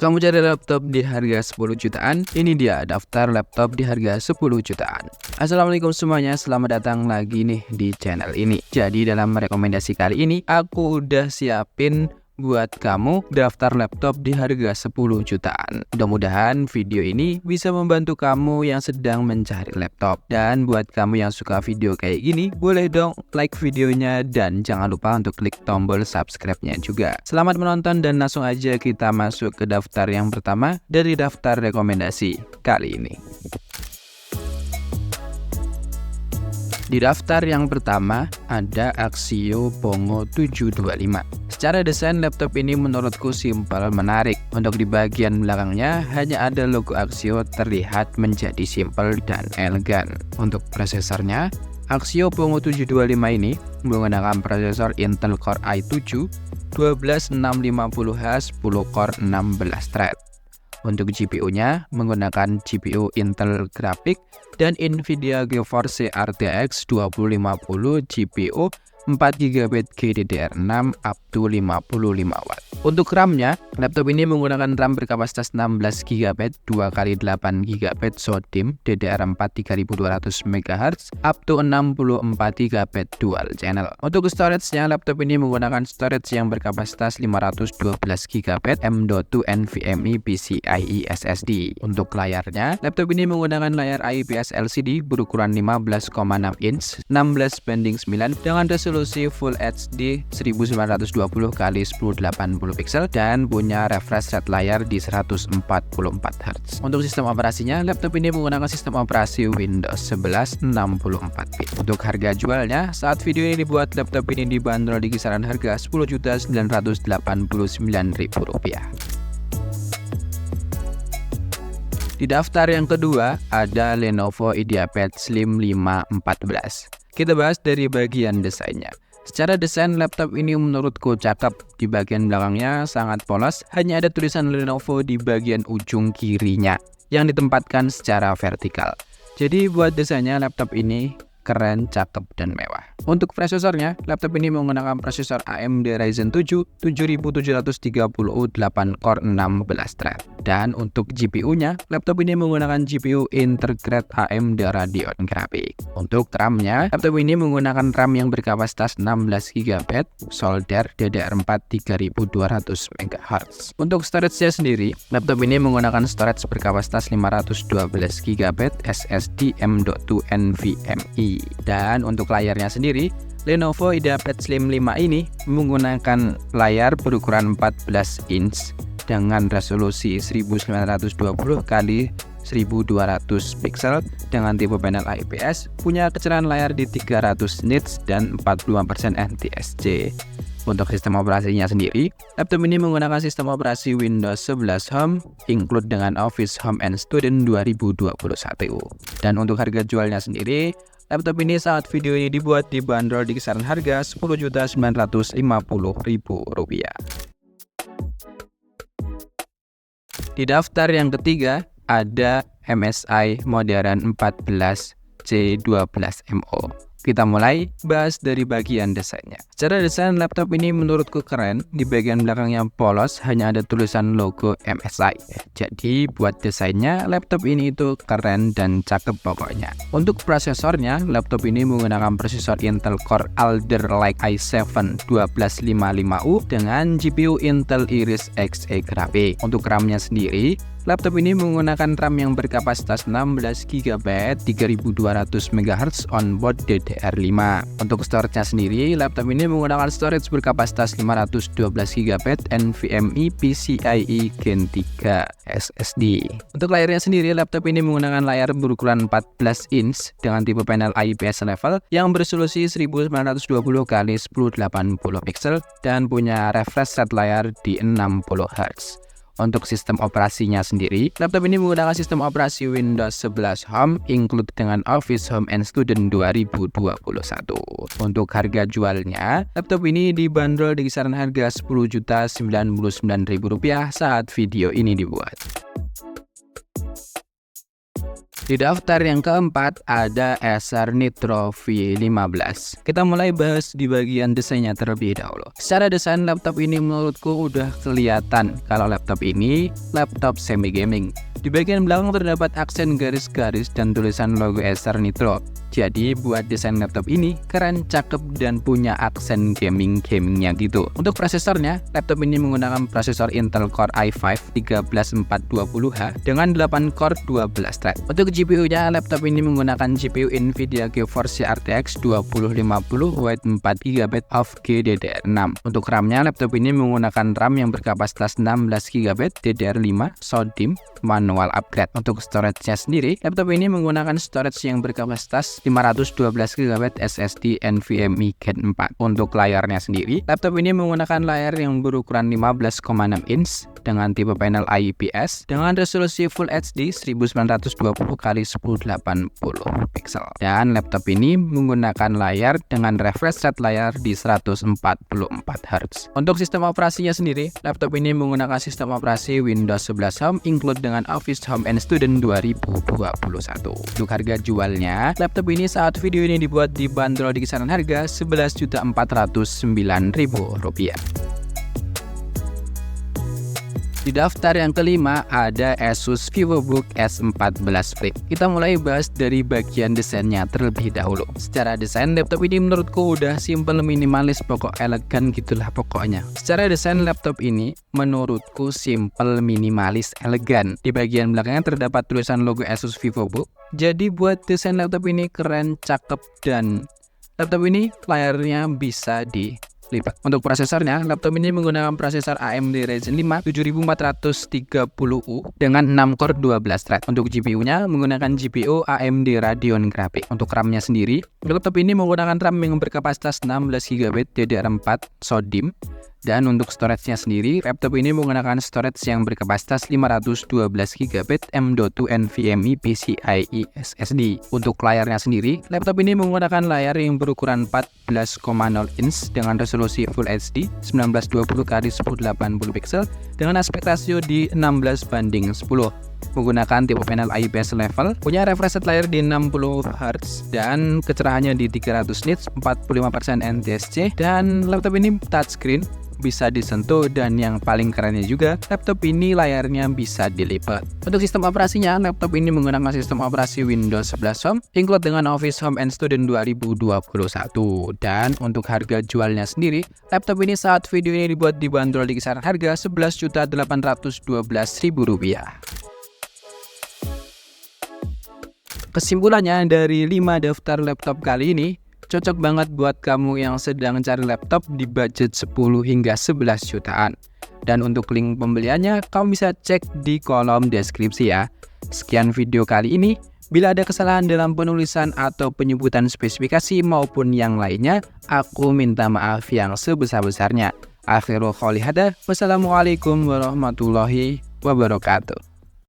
Kamu cari laptop di harga 10 jutaan? Ini dia daftar laptop di harga 10 jutaan. Assalamualaikum semuanya, selamat datang lagi nih di channel ini. Jadi dalam rekomendasi kali ini, aku udah siapin buat kamu daftar laptop di harga 10 jutaan. Mudah-mudahan video ini bisa membantu kamu yang sedang mencari laptop. Dan buat kamu yang suka video kayak gini, boleh dong like videonya dan jangan lupa untuk klik tombol subscribe-nya juga. Selamat menonton dan langsung aja kita masuk ke daftar yang pertama dari daftar rekomendasi kali ini. Di daftar yang pertama ada Axio Pongo 725. Secara desain laptop ini menurutku simpel menarik. Untuk di bagian belakangnya hanya ada logo Axio terlihat menjadi simpel dan elegan. Untuk prosesornya, Axio Pongo 725 ini menggunakan prosesor Intel Core i7 12650H 10 core 16 thread. Untuk GPU-nya menggunakan GPU Intel Graphic dan Nvidia GeForce RTX 2050 GPU 4GB GDDR6 up to 55W. Untuk RAM-nya, laptop ini menggunakan RAM berkapasitas 16GB 2x8GB SODIMM DDR4 3200MHz up to 64GB dual channel. Untuk storage-nya, laptop ini menggunakan storage yang berkapasitas 512GB M.2 NVMe PCIe SSD. Untuk layarnya, laptop ini menggunakan layar IPS LCD berukuran 15,6 inch 16:9 dengan resolusi Full HD 1920x1080 pixel dan punya refresh rate layar di 144Hz. Untuk sistem operasinya, laptop ini menggunakan sistem operasi Windows 11 64-bit. Untuk harga jualnya, saat video ini dibuat, laptop ini dibanderol di kisaran harga Rp10.989.000. Di daftar yang kedua ada Lenovo IdeaPad Slim 5 14. Kita bahas dari bagian desainnya. Secara desain, laptop ini menurutku cakep. Di bagian belakangnya sangat polos, hanya ada tulisan Lenovo di bagian ujung kirinya yang ditempatkan secara vertikal. Jadi buat desainnya laptop ini keren, cakep, dan mewah. Untuk prosesornya, laptop ini menggunakan prosesor AMD Ryzen 7 7730U 8 core 16 thread. Dan untuk GPU-nya, laptop ini menggunakan GPU integrated AMD Radeon Graphics. Untuk RAM-nya, laptop ini menggunakan RAM yang berkapasitas 16GB solder DDR4 3200MHz. Untuk storage-nya sendiri, laptop ini menggunakan storage berkapasitas 512GB SSD M.2 NVMe. Dan untuk layarnya sendiri, Lenovo IdeaPad Slim 5 ini menggunakan layar berukuran 14 inch dengan resolusi 1920x1200 pixel dengan tipe panel IPS, punya kecerahan layar di 300 nits dan 45% NTSC. Untuk sistem operasinya sendiri, laptop ini menggunakan sistem operasi Windows 11 Home, include dengan Office Home and Student 2021. Dan untuk harga jualnya sendiri, laptop ini saat video ini dibuat dibanderol di kisaran harga Rp10.950.000. Di daftar yang ketiga ada MSI Modern 14 C12MO. Kita mulai bahas dari bagian desainnya. Secara desain, laptop ini menurutku keren. Di bagian belakangnya polos, hanya ada tulisan logo MSI. Jadi buat desainnya, laptop ini itu keren dan cakep pokoknya. Untuk prosesornya, laptop ini menggunakan prosesor Intel Core Alder Lake i7 1255U dengan GPU Intel Iris Xe Graphics. Untuk RAM-nya sendiri, laptop ini menggunakan RAM yang berkapasitas 16GB 3200MHz onboard DDR5. Untuk storage-nya sendiri, laptop ini menggunakan storage berkapasitas 512GB NVMe PCIe Gen 3 SSD. Untuk layarnya sendiri, laptop ini menggunakan layar berukuran 14 inch dengan tipe panel IPS level yang beresolusi 1920x1080 pixel dan punya refresh rate layar di 60Hz. Untuk sistem operasinya sendiri, laptop ini menggunakan sistem operasi Windows 11 Home, include dengan Office Home and Student 2021. Untuk harga jualnya, laptop ini dibanderol di kisaran harga Rp10.099.000 saat video ini dibuat. Di daftar yang keempat ada Acer Nitro V15. Kita mulai bahas di bagian desainnya terlebih dahulu. Secara desain laptop ini menurutku udah kelihatan kalau laptop ini laptop semi gaming. Di bagian belakang terdapat aksen garis-garis dan tulisan logo Acer Nitro. Jadi buat desain laptop ini keren, cakep, dan punya aksen gamingnya gitu. Untuk prosesornya, laptop ini menggunakan prosesor Intel Core i5 13420H dengan 8 core 12 thread. Untuk GPU-nya, laptop ini menggunakan GPU Nvidia GeForce RTX 2050 with 4GB of GDDR6. Untuk RAM-nya, laptop ini menggunakan RAM yang berkapasitas 16GB DDR5 SODIMM manual upgrade. Untuk storage-nya sendiri, laptop ini menggunakan storage yang berkapasitas 512GB SSD NVMe Gen 4. Untuk layarnya sendiri, laptop ini menggunakan layar yang berukuran 15,6 inch dengan tipe panel IPS dengan resolusi Full HD 1920x1080 pixel. Dan laptop ini menggunakan layar dengan refresh rate layar di 144 Hz. Untuk sistem operasinya sendiri, laptop ini menggunakan sistem operasi Windows 11 Home include dengan Office Home and Student 2021. Untuk harga jualnya, laptop ini saat video ini dibuat dibanderol di kisaran harga Rp11.409.000. Di daftar yang kelima ada Asus VivoBook S14 Flip. Kita mulai bahas dari bagian desainnya terlebih dahulu. Secara desain, laptop ini menurutku udah simple, minimalis, pokok elegan gitulah pokoknya. Secara desain laptop ini menurutku simple, minimalis, elegan. Di bagian belakangnya terdapat tulisan logo Asus VivoBook. Jadi buat desain laptop ini keren, cakep, dan laptop ini layarnya bisa dilipat. Untuk prosesornya, laptop ini menggunakan prosesor AMD Ryzen 5 7430U dengan 6 core 12 thread. Untuk GPU-nya menggunakan GPU AMD Radeon Graphics. Untuk RAM-nya sendiri, laptop ini menggunakan RAM yang berkapasitas 16GB DDR4 SODIMM. Dan untuk storage-nya sendiri, laptop ini menggunakan storage yang berkapasitas 512GB M.2 NVMe PCIe SSD. Untuk layarnya sendiri, laptop ini menggunakan layar yang berukuran 14,0 inch dengan resolusi Full HD 1920x1080 pixel dengan aspek rasio di 16:10. Menggunakan tipe panel IPS level, punya refresh rate layar di 60 Hz dan kecerahannya di 300 nits, 45% NTSC, dan laptop ini touchscreen, bisa disentuh, dan yang paling kerennya juga, laptop ini layarnya bisa dilipat. Untuk sistem operasinya, laptop ini menggunakan sistem operasi Windows 11 Home include dengan Office Home and Student 2021. Dan untuk harga jualnya sendiri, laptop ini saat video ini dibuat dibanderol di kisaran harga Rp11.812.000. Kesimpulannya dari 5 daftar laptop kali ini, cocok banget buat kamu yang sedang cari laptop di budget 10 hingga 11 jutaan. Dan untuk link pembeliannya, kamu bisa cek di kolom deskripsi ya. Sekian video kali ini. Bila ada kesalahan dalam penulisan atau penyebutan spesifikasi maupun yang lainnya, aku minta maaf yang sebesar-besarnya. Akhirul qouli hadza, wassalamualaikum warahmatullahi wabarakatuh.